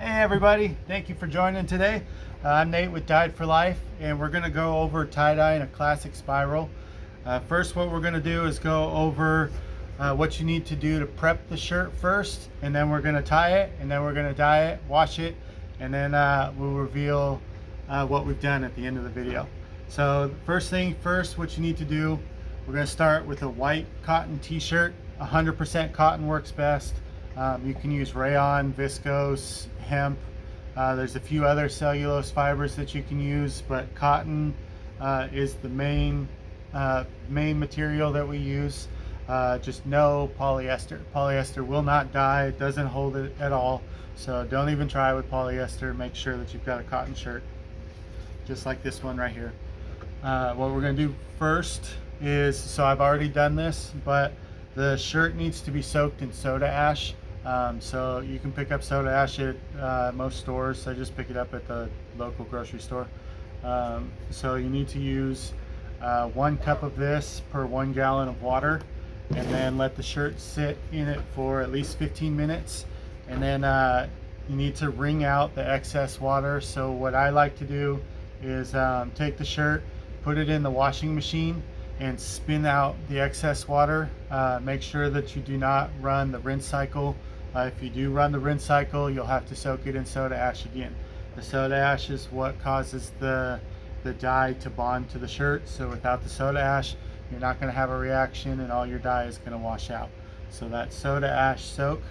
Hey everybody, thank you for joining today. I'm Nate with Dyed for Life, and we're going to go over tie-dye in a classic spiral. First, what we're going to do is go over what you need to do to prep the shirt first, and then we're going to tie it, and then we're going to dye it, wash it, and then we'll reveal what we've done at the end of the video. So first thing first, what you need to do, we're going to start with a white cotton t-shirt. 100% cotton works best. You can use rayon, viscose, hemp. There's a few other cellulose fibers that you can use, but cotton is the main material that we use. Just no polyester. Polyester will not dye, it doesn't hold it at all. So don't even try with polyester. Make sure that you've got a cotton shirt, just like this one right here. What we're gonna do first is, so I've already done this, but the shirt needs to be soaked in soda ash. So you can pick up soda ash at most stores. I just pick it up at the local grocery store. So you need to use 1 cup of this per 1 gallon of water, and then let the shirt sit in it for at least 15 minutes. And then you need to wring out the excess water. So what I like to do is take the shirt, put it in the washing machine, and spin out the excess water. Make sure that you do not run the rinse cycle. If you do run the rinse cycle, you'll have to soak it in soda ash again. The soda ash is what causes the dye to bond to the shirt. So without the soda ash, you're not going to have a reaction, and all your dye is going to wash out. So that soda ash soak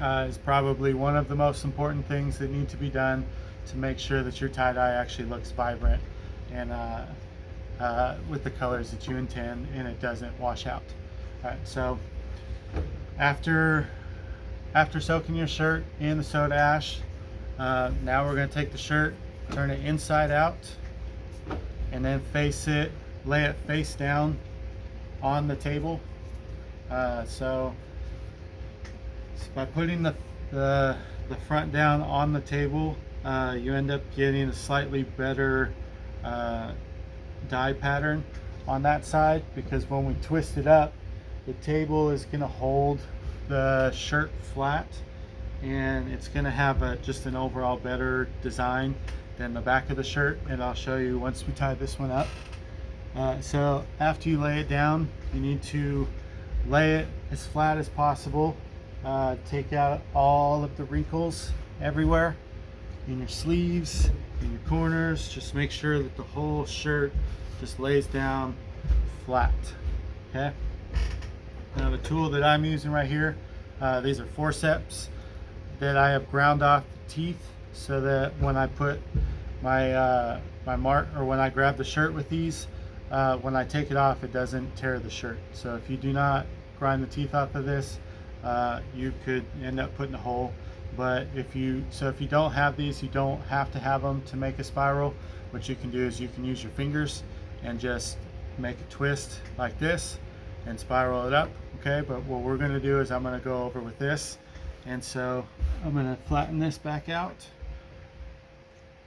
is probably one of the most important things that need to be done to make sure that your tie-dye actually looks vibrant and with the colors that you intend, and it doesn't wash out. All right, so after soaking your shirt in the soda ash, now we're going to take the shirt, turn it inside out, and then lay it face down on the table. So by putting the front down on the table, you end up getting a slightly better dye pattern on that side, because when we twist it up, the table is going to hold the shirt flat, and it's going to have just an overall better design than the back of the shirt, and I'll show you once we tie this one up. So after you lay it down, you need to lay it as flat as possible. Take out all of the wrinkles everywhere, in your sleeves, in your corners. Just make sure that the whole shirt just lays down flat. Okay. Now the tool that I'm using right here, these are forceps that I have ground off the teeth, so that when I put my when I grab the shirt with these, when I take it off, it doesn't tear the shirt. So if you do not grind the teeth off of this, you could end up putting a hole. But if you don't have these, you don't have to have them to make a spiral. What you can do is you can use your fingers and just make a twist like this and spiral it up. Okay, but what we're going to do is I'm going to go over with this, and so I'm going to flatten this back out.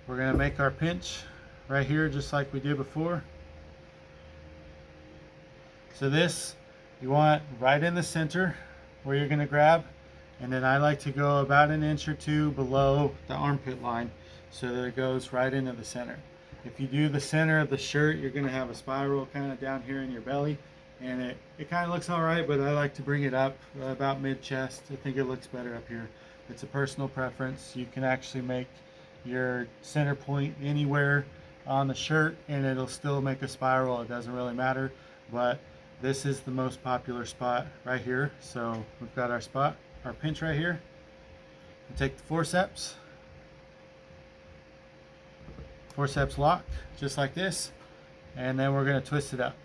We're going to make our pinch right here just like we did before. So this you want right in the center where you're going to grab, and then I like to go about 1 inch or 2 below the armpit line so that it goes right into the center. If you do the center of the shirt, you're going to have a spiral kind of down here in your belly, and it kind of looks all right, but I like to bring it up about mid-chest. I think it looks better up here. It's a personal preference. You can actually make your center point anywhere on the shirt and it'll still make a spiral. It doesn't really matter, but this is the most popular spot right here. So we've got our spot, our pinch right here. We'll take the forceps lock, just like this, and then we're going to twist it up.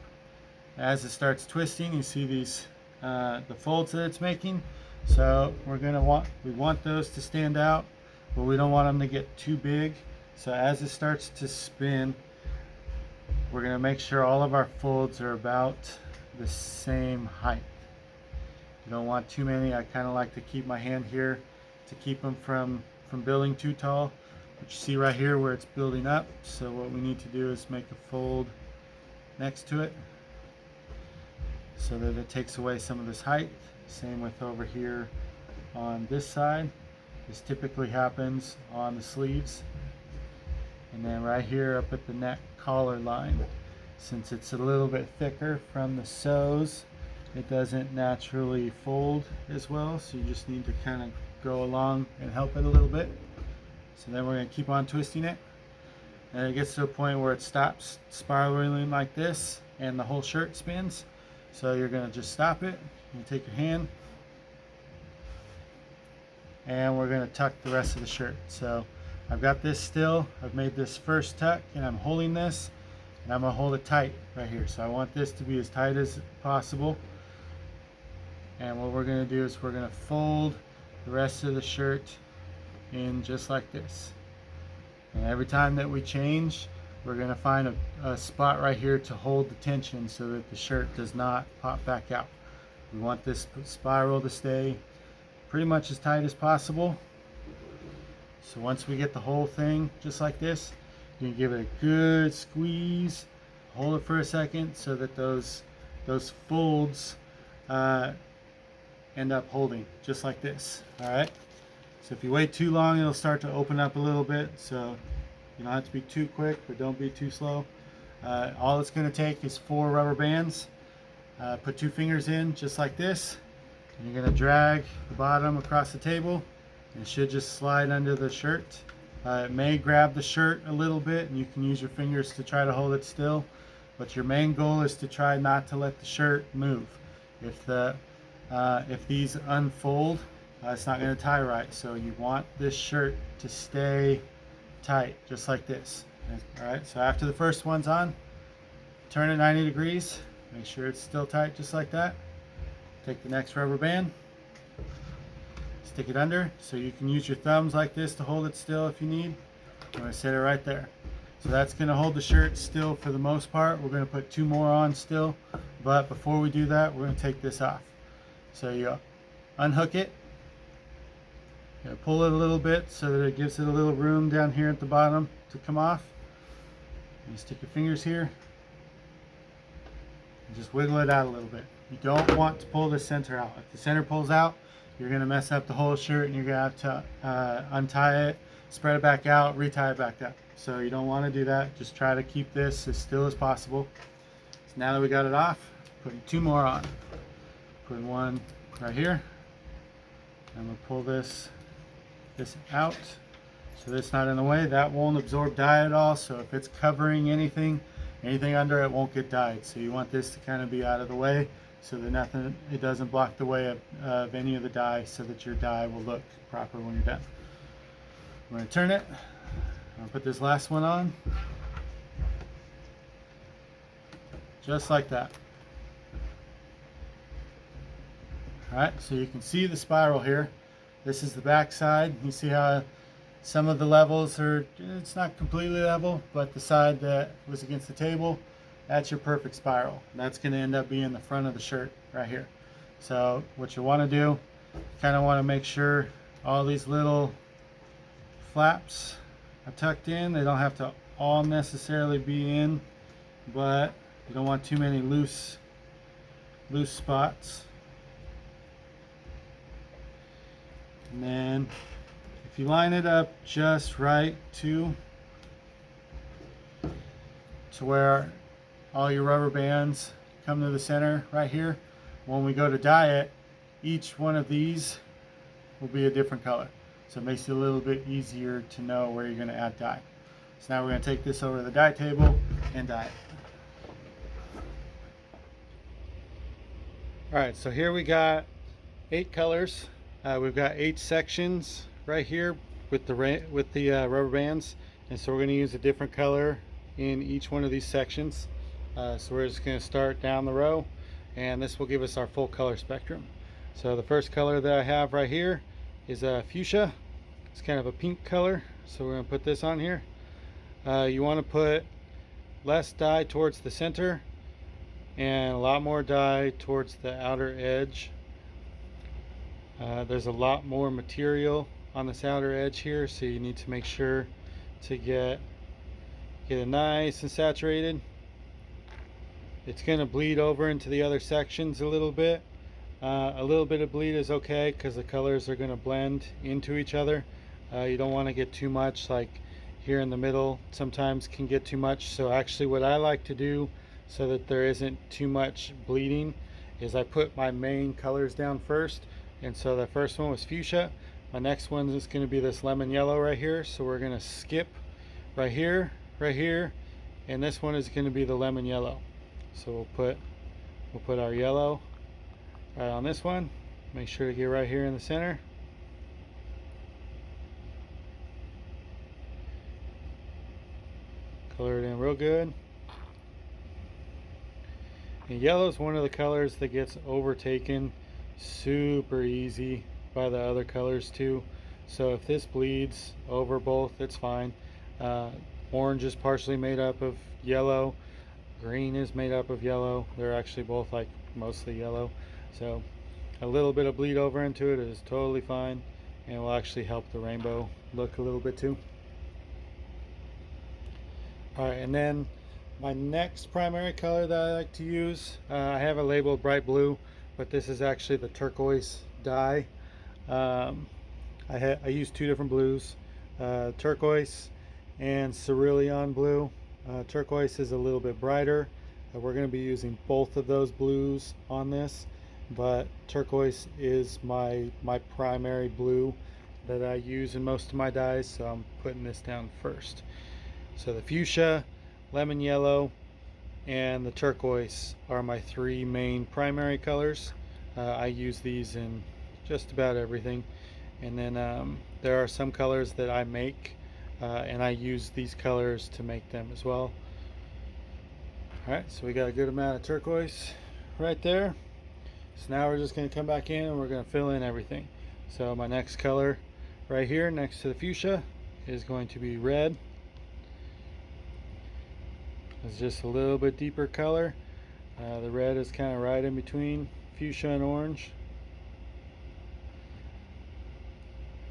As it starts twisting, you see these the folds that it's making. So we want those to stand out, but we don't want them to get too big. So as it starts to spin, we're going to make sure all of our folds are about the same height. You don't want too many. I kind of like to keep my hand here to keep them from building too tall. But you see right here where it's building up. So what we need to do is make a fold next to it so that it takes away some of this height. Same with over here on this side. This typically happens on the sleeves, and then right here up at the neck collar line. Since it's a little bit thicker from the sews, it doesn't naturally fold as well, so you just need to kind of go along and help it a little bit. So then we're going to keep on twisting it, and it gets to a point where it stops spiraling like this and the whole shirt spins. So you're going to just stop it. You take your hand, and we're going to tuck the rest of the shirt. So I've got this still. I've made this first tuck, and I'm holding this, and I'm going to hold it tight right here. So I want this to be as tight as possible. And what we're going to do is we're going to fold the rest of the shirt in just like this. And every time that we change, we're going to find a spot right here to hold the tension so that the shirt does not pop back out. We want this spiral to stay pretty much as tight as possible. So once we get the whole thing just like this, you can give it a good squeeze, hold it for a second so that those folds end up holding just like this. All right. So if you wait too long, it'll start to open up a little bit. So you don't have to be too quick, but don't be too slow. All it's going to take is 4 rubber bands. Put 2 fingers in just like this. And you're going to drag the bottom across the table. And it should just slide under the shirt. It may grab the shirt a little bit, and you can use your fingers to try to hold it still. But your main goal is to try not to let the shirt move. If these unfold, it's not going to tie right. So you want this shirt to stay tight, just like this. All right, so after the first one's on, turn it 90 degrees. Make sure it's still tight, just like that. Take the next rubber band, stick it under, so you can use your thumbs like this to hold it still if you need. I'm going to set it right there. So that's going to hold the shirt still for the most part. We're going to put 2 more on still, but before we do that, we're going to take this off. So you unhook it, you pull it a little bit so that it gives it a little room down here at the bottom to come off. You stick your fingers here and just wiggle it out a little bit. You don't want to pull the center out. If the center pulls out, you're going to mess up the whole shirt, and you're going to have to untie it, spread it back out, retie it back up. So you don't want to do that. Just try to keep this as still as possible. So now that we got it off, putting 2 more on. Putting 1 right here. I'm going to pull this out so that's not in the way. That won't absorb dye at all, so if it's covering anything under it won't get dyed. So you want this to kind of be out of the way so that it doesn't block the way of any of the dye, so that your dye will look proper when you're done. I'm going to turn it. I'll put this last one on just like that. Alright, so you can see the spiral here. This is the back side. You see how some of the levels it's not completely level, but the side that was against the table, that's your perfect spiral. That's going to end up being the front of the shirt right here. So what you want to do, you kind of want to make sure all these little flaps are tucked in. They don't have to all necessarily be in, but you don't want too many loose spots. And then if you line it up just right to where all your rubber bands come to the center right here, when we go to dye it, each one of these will be a different color. So it makes it a little bit easier to know where you're going to add dye. So now we're going to take this over to the dye table and dye it. Alright, so here we got 8 colors. We've got 8 sections right here with the rubber bands, and so we're going to use a different color in each one of these sections. So we're just going to start down the row, and this will give us our full color spectrum. So the first color that I have right here is a fuchsia. It's kind of a pink color, so we're going to put this on here. You want to put less dye towards the center and a lot more dye towards the outer edge. There's a lot more material on this outer edge here, so you need to make sure to get it nice and saturated. It's going to bleed over into the other sections a little bit, A little bit of bleed is okay because the colors are going to blend into each other. You don't want to get too much, like here in the middle sometimes can get too much. So actually what I like to do so that there isn't too much bleeding is I put my main colors down first. And so the first one was fuchsia. My next one is going to be this lemon yellow right here. So we're going to skip right here, and this one is going to be the lemon yellow. So we'll put our yellow right on this one. Make sure to get right here in the center. Color it in real good. And yellow is one of the colors that gets overtaken super easy by the other colors too. So if this bleeds over both, it's fine. Orange is partially made up of yellow. Green is made up of yellow. They're actually both like mostly yellow. So a little bit of bleed over into it is totally fine and will actually help the rainbow look a little bit too. Alright, and then my next primary color that I like to use, I have it labeled bright blue, but this is actually the turquoise dye. I use two different blues, turquoise and cerulean blue. Turquoise is a little bit brighter. We're going to be using both of those blues on this, but turquoise is my primary blue that I use in most of my dyes, so I'm putting this down first. So the fuchsia, lemon yellow, and the turquoise are my three main primary colors. I use these in just about everything. And then there are some colors that I make, and I use these colors to make them as well. Alright, so we got a good amount of turquoise right there. So now we're just going to come back in and we're going to fill in everything. So my next color right here next to the fuchsia is going to be red. It's just a little bit deeper color. The red is kind of right in between fuchsia and orange.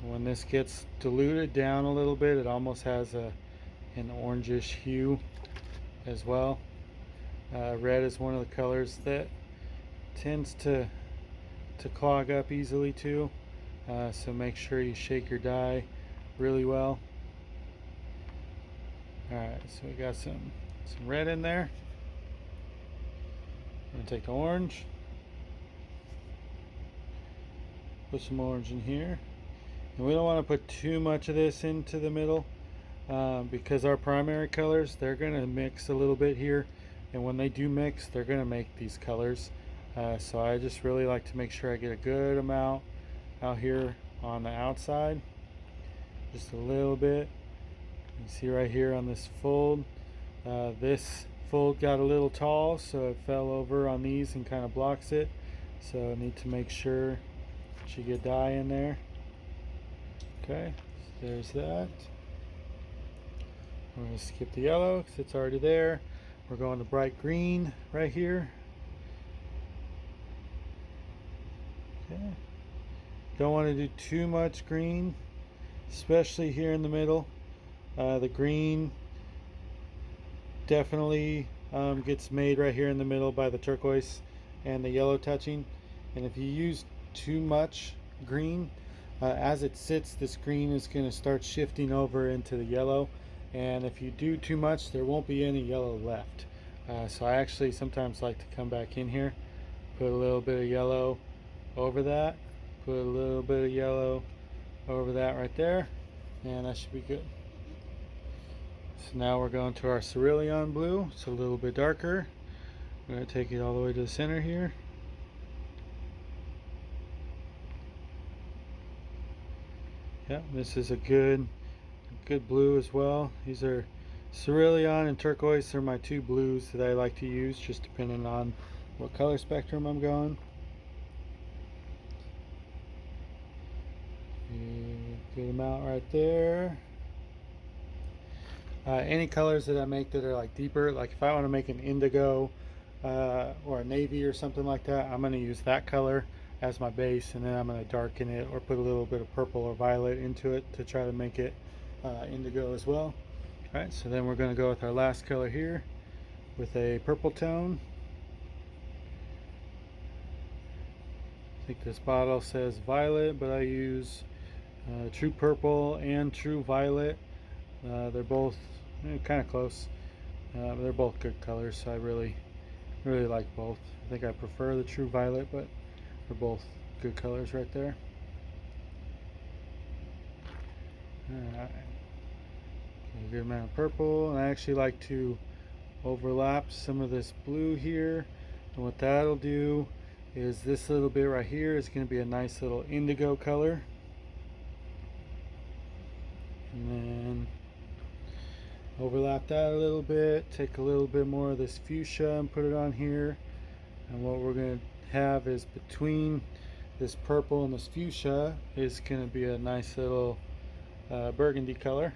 When this gets diluted down a little bit, it almost has an orangish hue as well. Red is one of the colors that tends to clog up easily too. So make sure you shake your dye really well. Alright, so we got some red in there. I'm going to take the orange, put some orange in here, and we don't want to put too much of this into the middle because our primary colors, they're going to mix a little bit here, and when they do mix, they're going to make these colors. So I just really like to make sure I get a good amount out here on the outside, just a little bit. You see right here on this fold, this fold got a little tall, so it fell over on these and kind of blocks it. So I need to make sure that you get dye in there. Okay, so there's that. We're going to skip the yellow because it's already there. We're going to bright green right here. Okay. Don't want to do too much green, especially here in the middle. The green definitely gets made right here in the middle by the turquoise and the yellow touching. And if you use too much green, as it sits, this green is going to start shifting over into the yellow. And if you do too much, there won't be any yellow left. So I actually sometimes like to come back in here, put a little bit of yellow over that, put a little bit of yellow over that right there, and that should be good. So now we're going to our cerulean blue. It's a little bit darker. I'm going to take it all the way to the center here. Yeah, this is a good blue as well. These are cerulean and turquoise are my two blues that I like to use, just depending on what color spectrum I'm going. Good amount right there. Any colors that I make that are like deeper, like if I want to make an indigo or a navy or something like that, I'm going to use that color as my base, and then I'm going to darken it or put a little bit of purple or violet into it to try to make it indigo as well. Alright, so then we're going to go with our last color here with a purple tone. I think this bottle says violet, but I use True Purple and True Violet. They're both kind of close. They're both good colors, so I really like both. I think I prefer the True Violet, but they're both good colors right there. Alright. A good amount of purple, and I actually like to overlap some of this blue here. And what that'll do is this little bit right here is going to be a nice little indigo color. And then overlap that a little bit, take a little bit more of this fuchsia and put it on here. And what we're going to have is between this purple and this fuchsia is going to be a nice little burgundy color.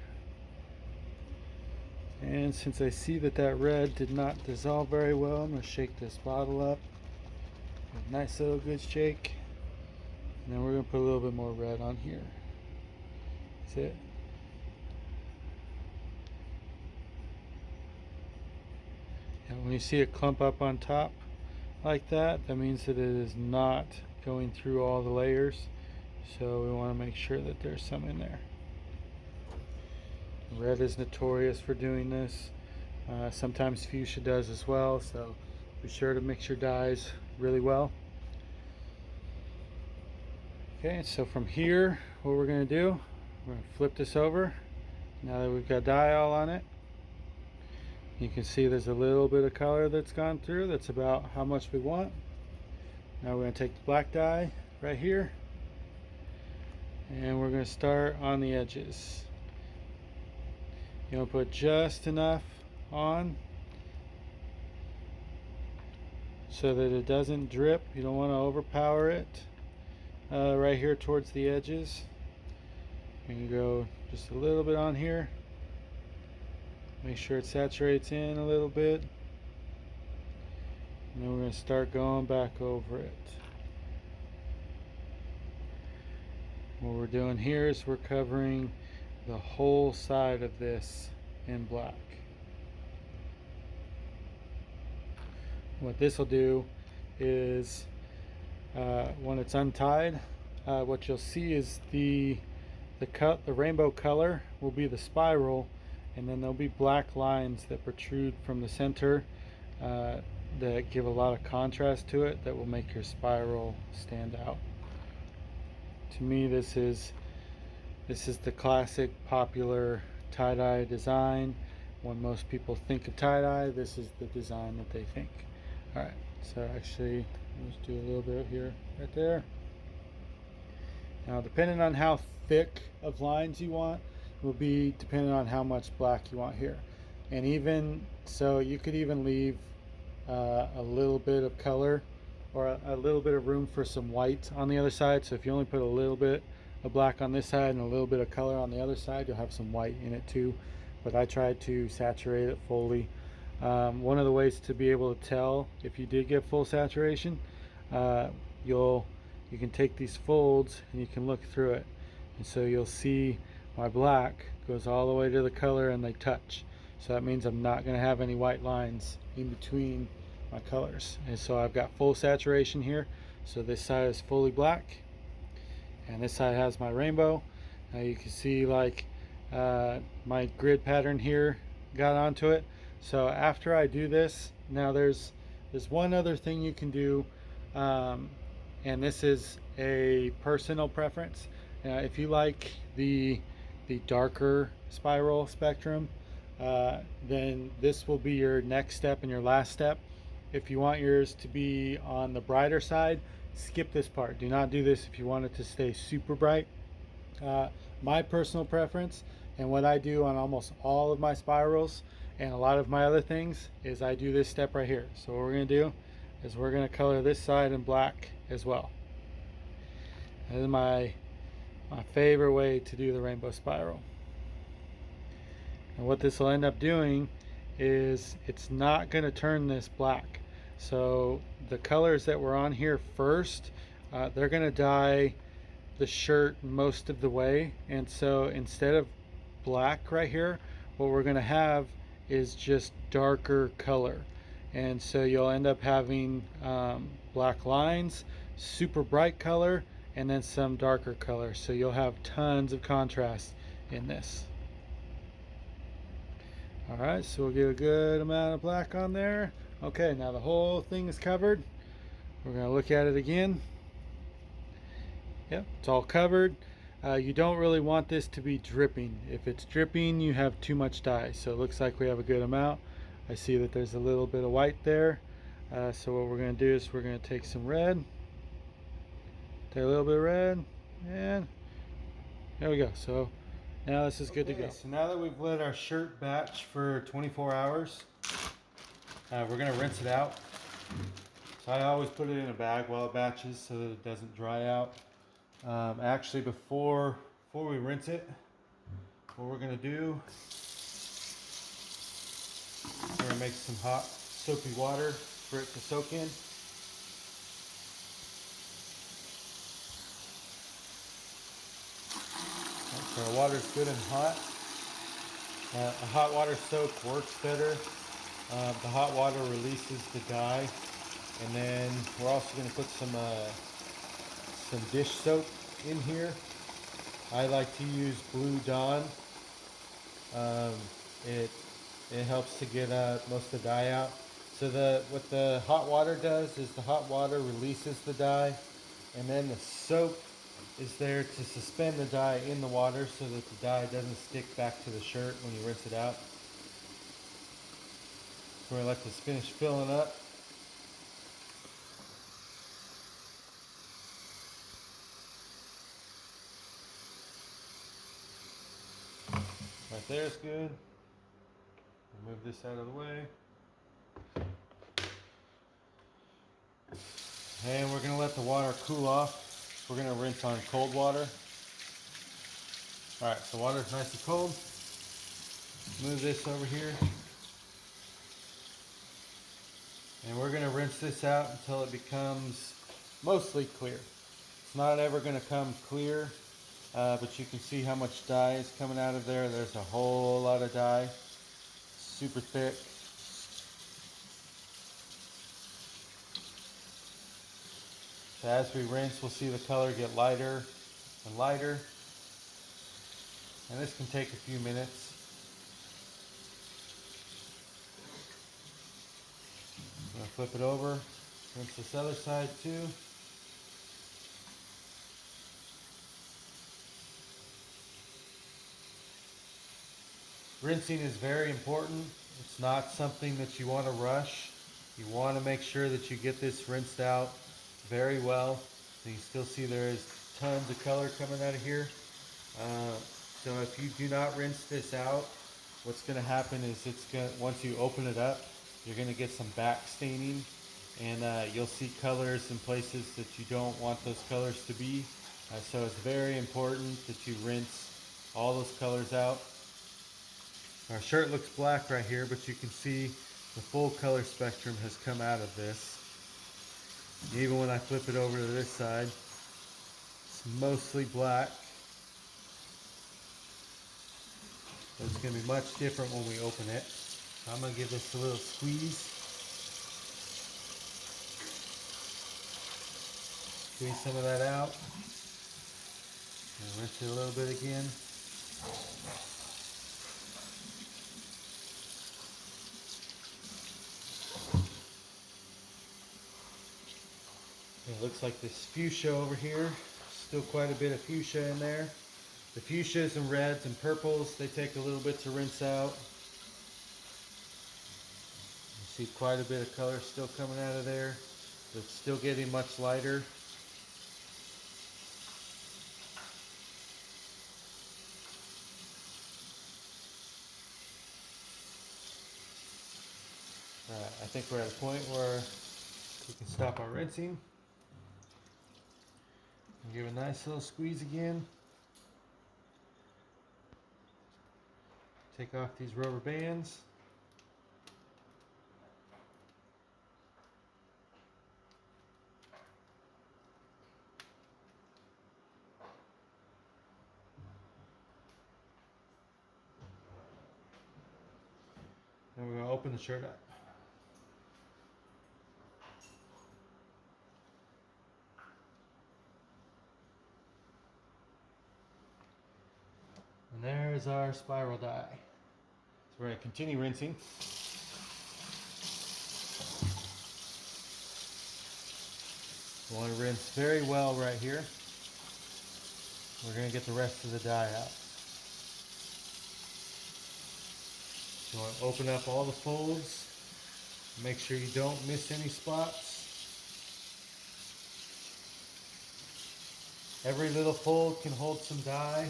And since I see that that red did not dissolve very well, I'm going to shake this bottle up. A nice little good shake. And then we're going to put a little bit more red on here. That's it. And when you see it clump up on top like that, that means that it is not going through all the layers. So we want to make sure that there's some in there. Red is notorious for doing this. Sometimes fuchsia does as well, so be sure to mix your dyes really well. Okay, so from here, what we're going to do, we're going to flip this over. Now that we've got dye all on it, you can see there's a little bit of color that's gone through. That's about how much we want. Now we're going to take the black dye right here, and we're going to start on the edges. You'll put just enough on so that it doesn't drip. You don't want to overpower it right here towards the edges. You can go just a little bit on here. Make sure it saturates in a little bit. And then we're going to start going back over it. What we're doing here is we're covering the whole side of this in black. What this will do is when it's untied, what you'll see is the rainbow color will be the spiral, and then there'll be black lines that protrude from the center that give a lot of contrast to it that will make your spiral stand out. To me, this is the classic popular tie-dye design. When most people think of tie-dye, this is the design that they think. Alright, so actually, let's do a little bit here, right there. Now, depending on how thick of lines you want, will be depending on how much black you want here. And even so, you could even leave a little bit of color or a little bit of room for some white on the other side. So if you only put a little bit of black on this side and a little bit of color on the other side, you'll have some white in it too. But I tried to saturate it fully. One of the ways to be able to tell if you did get full saturation, you can take these folds and you can look through it, and so you'll see my black goes all the way to the color and they touch. So that means I'm not going to have any white lines in between my colors. And so I've got full saturation here. So this side is fully black, and this side has my rainbow. Now you can see like my grid pattern here got onto it. So after I do this, now there's one other thing you can do, and this is a personal preference. If you like the darker spiral spectrum, then this will be your next step and your last step. If you want yours to be on the brighter side, skip this part. Do not do this if you want it to stay super bright. My personal preference, and what I do on almost all of my spirals and a lot of my other things, is I do this step right here. So what we're going to do is we're going to color this side in black as well. That is my favorite way to do the rainbow spiral. And what this will end up doing is it's not going to turn this black. So the colors that were on here first, they're going to dye the shirt most of the way. And so instead of black right here, what we're going to have is just darker color. And so you'll end up having black lines. super bright color and then some darker color. So you'll have tons of contrast in this. All right, so we'll get a good amount of black on there. Okay, now the whole thing is covered. We're gonna look at it again. Yep, it's all covered. You don't really want this to be dripping. If it's dripping, you have too much dye. So it looks like we have a good amount. I see that there's a little bit of white there. So what we're gonna do is we're gonna take some red. Take a little bit of red, and there we go. So now this is good to go. So now that we've let our shirt batch for 24 hours, we're gonna rinse it out. So I always put it in a bag while it batches so that it doesn't dry out. Actually, before we rinse it, what we're gonna do, we're gonna make some hot soapy water for it to soak in. So our water's good and hot. A hot water soak works better. The hot water releases the dye, and then we're also gonna put some dish soap in here. I like to use Blue Dawn. It helps to get most of the dye out. So what the hot water does is the hot water releases the dye, and then the soap is there to suspend the dye in the water so that the dye doesn't stick back to the shirt when you rinse it out. So we're gonna let this finish filling up. Right there is good. Move this out of the way. And we're gonna let the water cool off. We're gonna rinse on cold water. All right, so water's nice and cold. Move this over here. And we're gonna rinse this out until it becomes mostly clear. It's not ever gonna come clear, but you can see how much dye is coming out of there. There's a whole lot of dye, super thick. So as we rinse, we'll see the color get lighter and lighter. And this can take a few minutes. I'm gonna flip it over, rinse this other side too. Rinsing is very important. It's not something that you want to rush. You want to make sure that you get this rinsed out very well. So you still see there is tons of color coming out of here. So if you do not rinse this out, what's going to happen is once you open it up, you're going to get some back staining, and you'll see colors in places that you don't want those colors to be. So it's very important that you rinse all those colors out. Our shirt looks black right here, but you can see the full color spectrum has come out of this. Even when I flip it over to this side, it's mostly black. It's going to be much different when we open it. So I'm going to give this a little squeeze. Squeeze some of that out. And rinse it a little bit again. It looks like this fuchsia over here, still quite a bit of fuchsia in there. The fuchsias and reds and purples, they take a little bit to rinse out. You see quite a bit of color still coming out of there. It's still getting much lighter. Alright, I think we're at a point where we can stop our rinsing. And give a nice little squeeze again. Take off these rubber bands. And we're going to open the shirt up. there's our spiral dye. So we're going to continue rinsing. You want to rinse very well right here. We're going to get the rest of the dye out. You want to open up all the folds. Make sure you don't miss any spots. Every little fold can hold some dye,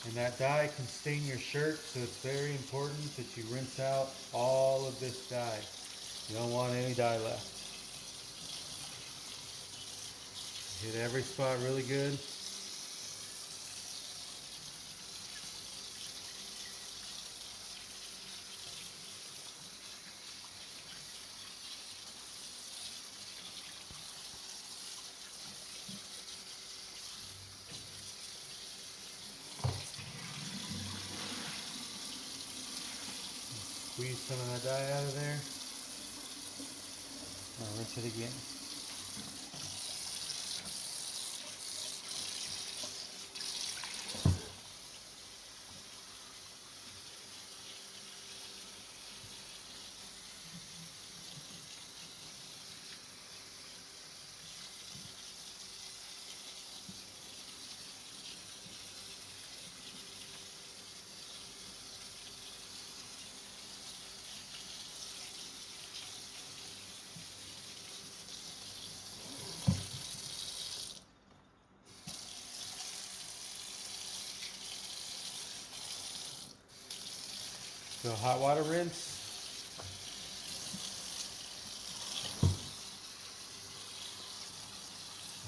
and that dye can stain your shirt, so it's very important that you rinse out all of this dye. You don't want any dye left. Hit every spot really good. Squeeze some of that dye out of there. Now rinse it again. So hot water rinse.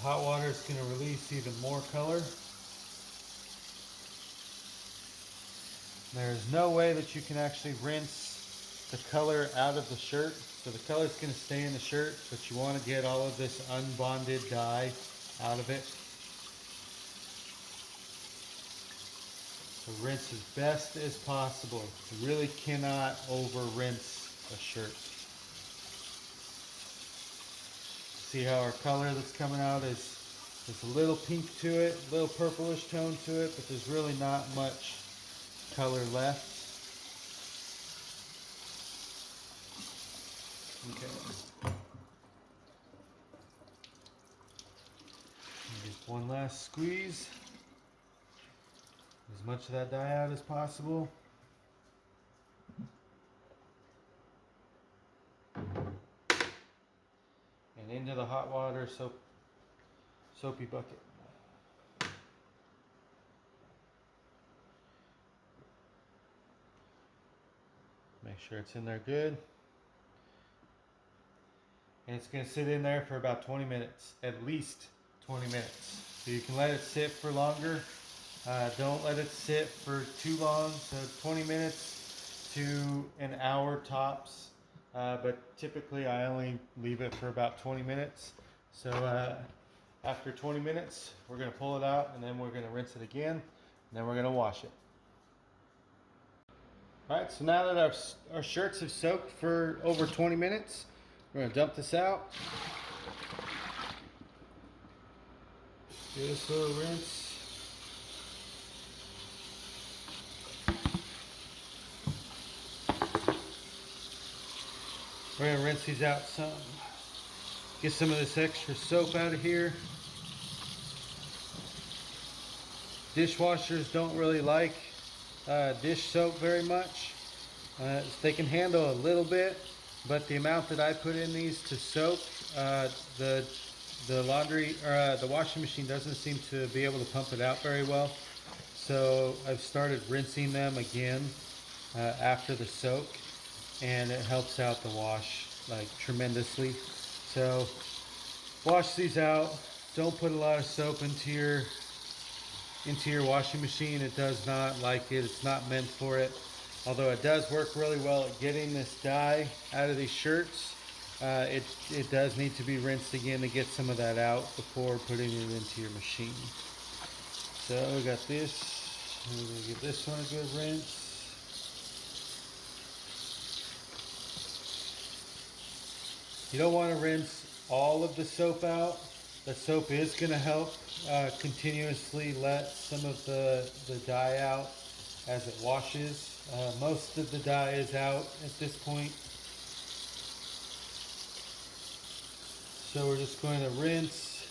Hot water is going to release even more color. There's no way that you can actually rinse the color out of the shirt. So the color is going to stay in the shirt, but you want to get all of this unbonded dye out of it. So rinse as best as possible. You really cannot over rinse a shirt. See how our color that's coming out is a little pink to it, a little purplish tone to it, but there's really not much color left. Okay. Just one last squeeze. As much of that dye out as possible. And into the hot water soapy bucket. Make sure it's in there good. And it's going to sit in there for about 20 minutes, at least 20 minutes. So you can let it sit for longer. Don't let it sit for too long, so 20 minutes to an hour tops. But typically I only leave it for about 20 minutes. So after 20 minutes, we're going to pull it out, and then we're going to rinse it again, and then we're going to wash it. All right, so now that our shirts have soaked for over 20 minutes, we're going to dump this out. Do this little rinse. We're going to rinse these out some. Get some of this extra soap out of here. Dishwashers don't really like dish soap very much. They can handle a little bit, but the amount that I put in these to soak, the laundry or the washing machine doesn't seem to be able to pump it out very well. So I've started rinsing them again after the soak, and it helps out the wash like tremendously. So wash these out. Don't put a lot of soap into your washing machine. It does not like it. It's not meant for it. Although it does work really well at getting this dye out of these shirts. It does need to be rinsed again to get some of that out before putting it into your machine. So we got this. We're going to give this one a good rinse. You don't want to rinse all of the soap out. The soap is going to help continuously let some of the dye out as it washes. Most of the dye is out at this point. So we're just going to rinse,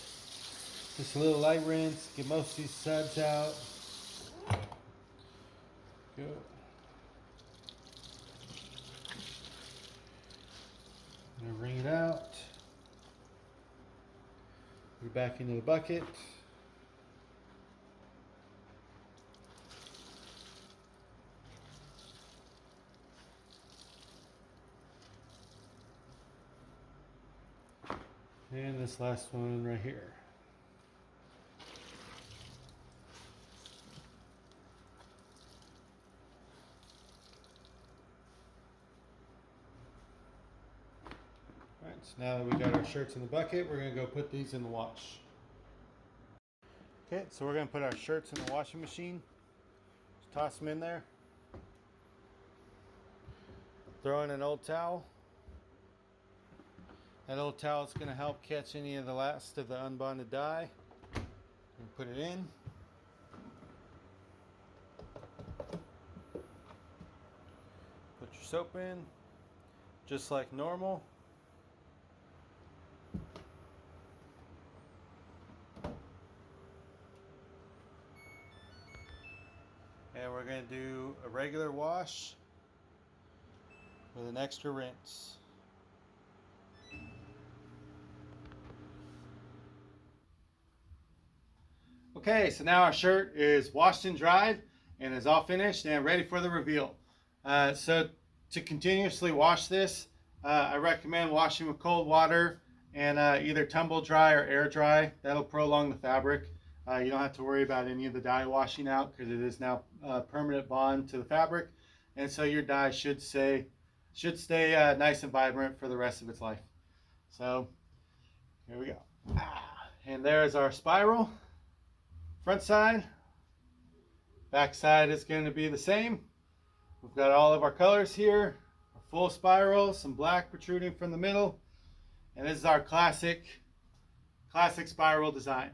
just a little light rinse, get most of these suds out. Go. I'm going to wring it out. Put it back into the bucket. And this last one right here. All right, so now that we got our shirts in the bucket, we're going to go put these in the wash. Okay, so we're going to put our shirts in the washing machine. Just toss them in there. Throw in an old towel. That old towel is going to help catch any of the last of the unbonded dye. And put it in. Put your soap in, just like normal. And we're going to do a regular wash with an extra rinse. Okay, so now our shirt is washed and dried and is all finished and ready for the reveal. So to continuously wash this, I recommend washing with cold water and either tumble dry or air dry. That'll prolong the fabric. You don't have to worry about any of the dye washing out because it is now a permanent bond to the fabric, and so your dye should stay nice and vibrant for the rest of its life. So here we go. And there's our spiral. Front side, back side is going to be the same. We've got all of our colors here, a full spiral, some black protruding from the middle, and this is our classic spiral design.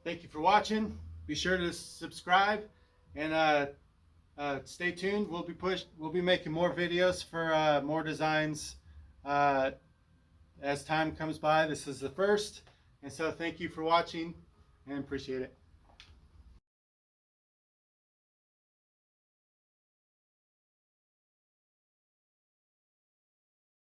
Thank you for watching. Be sure to subscribe and stay tuned. We'll be making more videos for more designs as time comes by. This is the first, and so thank you for watching and appreciate it.